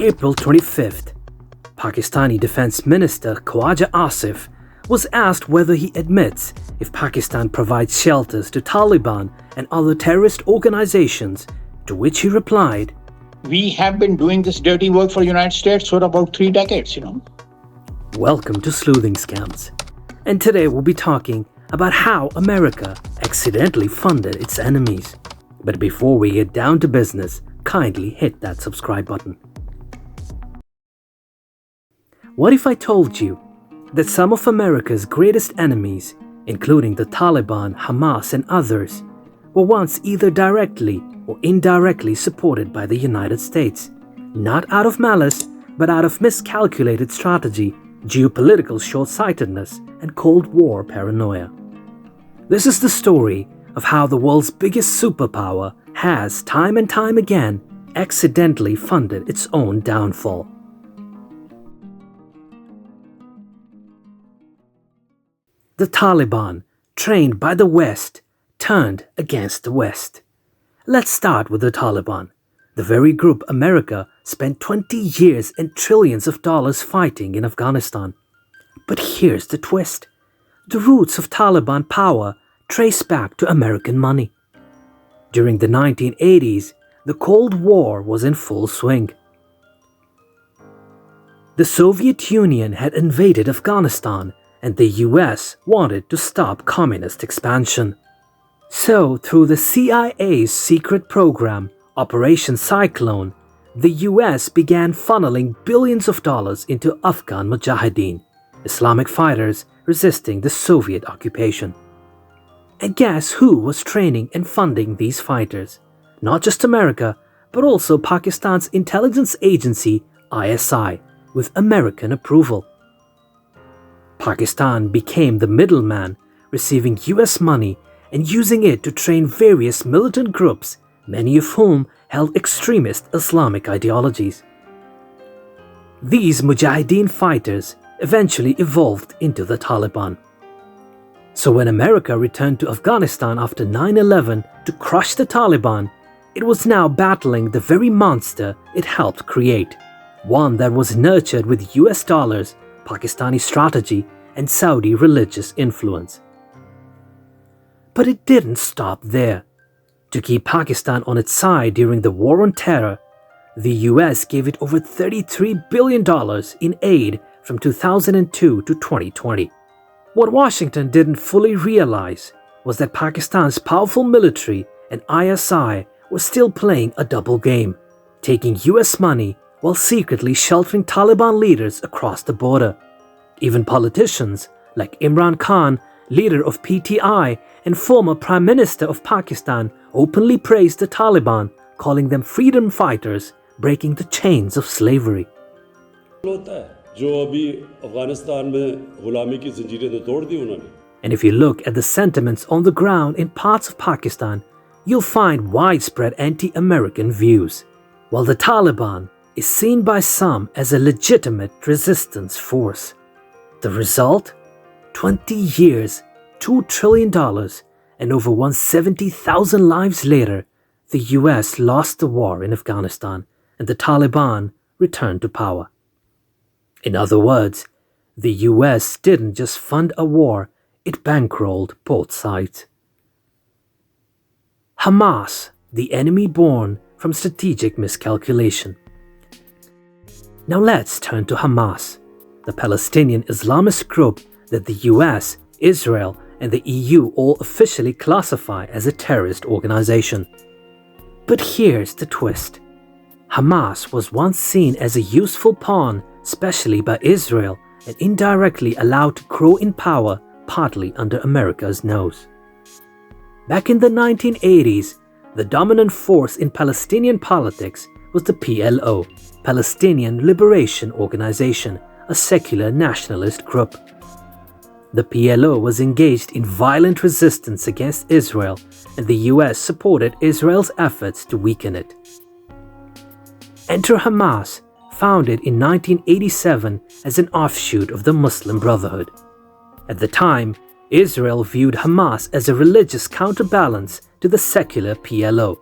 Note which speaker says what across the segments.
Speaker 1: April 25th, Pakistani Defense Minister Khwaja Asif was asked whether he admits if Pakistan provides shelters to Taliban and other terrorist organizations, to which he replied,
Speaker 2: "We have been doing this dirty work for the United States for about 3 decades,
Speaker 1: Welcome to Sleuthing Scams. And today we'll be talking about how America accidentally funded its enemies. But before we get down to business, kindly hit that subscribe button. What if I told you that some of America's greatest enemies, including the Taliban, Hamas, and others, were once either directly or indirectly supported by the United States, not out of malice, but out of miscalculated strategy, geopolitical short-sightedness, and Cold War paranoia? This is the story of how the world's biggest superpower has, time and time again, accidentally funded its own downfall. The Taliban, trained by the West, turned against the West. Let's start with the Taliban, the very group America spent 20 years and trillions of dollars fighting in Afghanistan. But here's the twist. The roots of Taliban power trace back to American money. During the 1980s, the Cold War was in full swing. The Soviet Union had invaded Afghanistan, and the US wanted to stop communist expansion. So, through the CIA's secret program, Operation Cyclone, the US began funneling billions of dollars into Afghan mujahideen, Islamic fighters resisting the Soviet occupation. And guess who was training and funding these fighters? Not just America, but also Pakistan's intelligence agency, ISI, with American approval. Pakistan became the middleman, receiving US money and using it to train various militant groups, many of whom held extremist Islamic ideologies. These mujahideen fighters eventually evolved into the Taliban. So when America returned to Afghanistan after 9/11 to crush the Taliban, it was now battling the very monster it helped create, one that was nurtured with US dollars, Pakistani strategy, and Saudi religious influence. But it didn't stop there. To keep Pakistan on its side during the War on Terror, the US gave it over $33 billion in aid from 2002 to 2020. What Washington didn't fully realize was that Pakistan's powerful military and ISI were still playing a double game, taking US money while secretly sheltering Taliban leaders across the border. Even politicians like Imran Khan, leader of PTI and former Prime Minister of Pakistan, openly praised the Taliban, calling them freedom fighters breaking the chains of slavery. And if you look at the sentiments on the ground in parts of Pakistan, you'll find widespread anti-American views. While the Taliban is seen by some as a legitimate resistance force. The result? 20 years, $2 trillion, and over 170,000 lives later, the US lost the war in Afghanistan and the Taliban returned to power. In other words, the US didn't just fund a war, it bankrolled both sides. Hamas, the enemy born from strategic miscalculation. Now let's turn to Hamas, the Palestinian Islamist group that the US, Israel, and the EU all officially classify as a terrorist organization. But here's the twist. Hamas was once seen as a useful pawn, especially by Israel, and indirectly allowed to grow in power, partly under America's nose. Back in the 1980s, the dominant force in Palestinian politics was the PLO, Palestinian Liberation Organization, a secular nationalist group. The PLO was engaged in violent resistance against Israel, and the US supported Israel's efforts to weaken it. Enter Hamas, founded in 1987 as an offshoot of the Muslim Brotherhood. At the time, Israel viewed Hamas as a religious counterbalance to the secular PLO.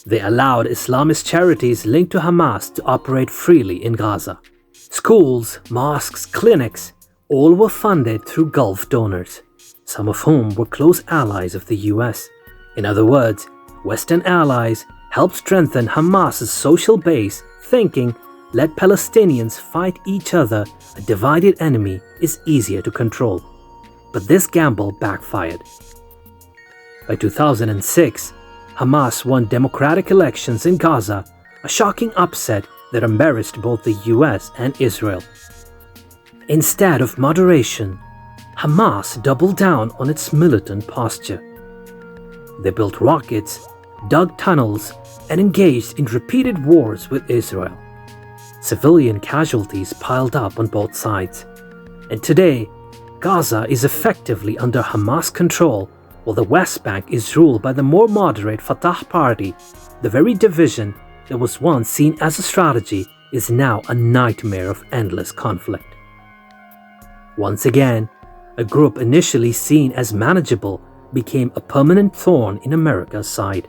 Speaker 1: They allowed Islamist charities linked to Hamas to operate freely in Gaza. Schools, mosques, clinics, all were funded through Gulf donors, some of whom were close allies of the US. In other words, Western allies helped strengthen Hamas's social base, thinking, let Palestinians fight each other, a divided enemy is easier to control. But this gamble backfired. By 2006, Hamas won democratic elections in Gaza, a shocking upset that embarrassed both the US and Israel. Instead of moderation, Hamas doubled down on its militant posture. They built rockets, dug tunnels, and engaged in repeated wars with Israel. Civilian casualties piled up on both sides. And today, Gaza is effectively under Hamas control, while the West Bank is ruled by the more moderate Fatah party. The very division that was once seen as a strategy is now a nightmare of endless conflict. Once again, a group initially seen as manageable became a permanent thorn in America's side.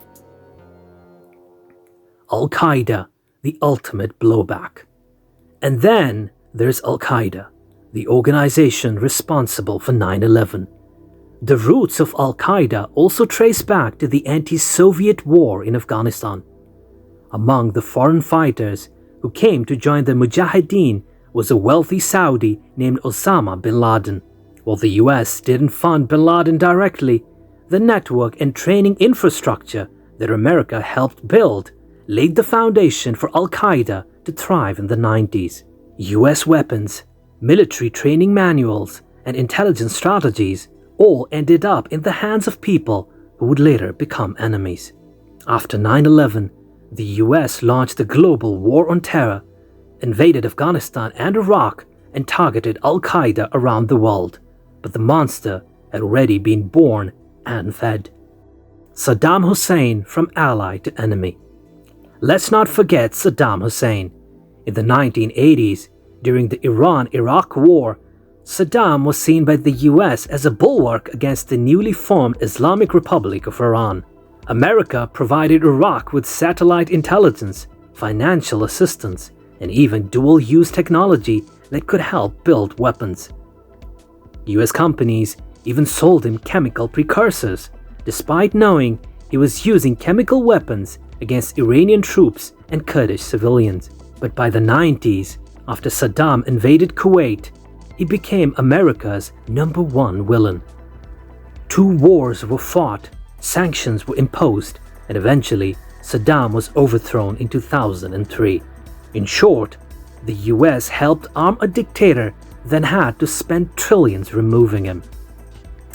Speaker 1: Al-Qaeda, the ultimate blowback. And then there's Al-Qaeda, the organization responsible for 9/11. The roots of Al-Qaeda also trace back to the anti-Soviet war in Afghanistan. Among the foreign fighters who came to join the mujahideen was a wealthy Saudi named Osama bin Laden. While the US didn't fund bin Laden directly, the network and training infrastructure that America helped build laid the foundation for Al-Qaeda to thrive in the 90s. US weapons, military training manuals, and intelligence strategies all ended up in the hands of people who would later become enemies. After 9/11, the US launched the global war on terror, invaded Afghanistan and Iraq, and targeted Al-Qaeda around the world. But the monster had already been born and fed. Saddam Hussein from ally to enemy. Let's not forget Saddam Hussein. In the 1980s, during the Iran-Iraq War, Saddam was seen by the US as a bulwark against the newly formed Islamic Republic of Iran. America provided Iraq with satellite intelligence, financial assistance, and even dual-use technology that could help build weapons. US companies even sold him chemical precursors, despite knowing he was using chemical weapons against Iranian troops and Kurdish civilians. But by the 90s, after Saddam invaded Kuwait, he became America's #1 villain. 2 wars were fought, sanctions were imposed, and eventually Saddam was overthrown in 2003. In short, the US helped arm a dictator, then had to spend trillions removing him.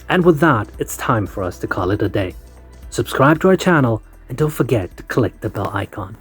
Speaker 1: And with that, it's time for us to call it a day. Subscribe to our channel and don't forget to click the bell icon.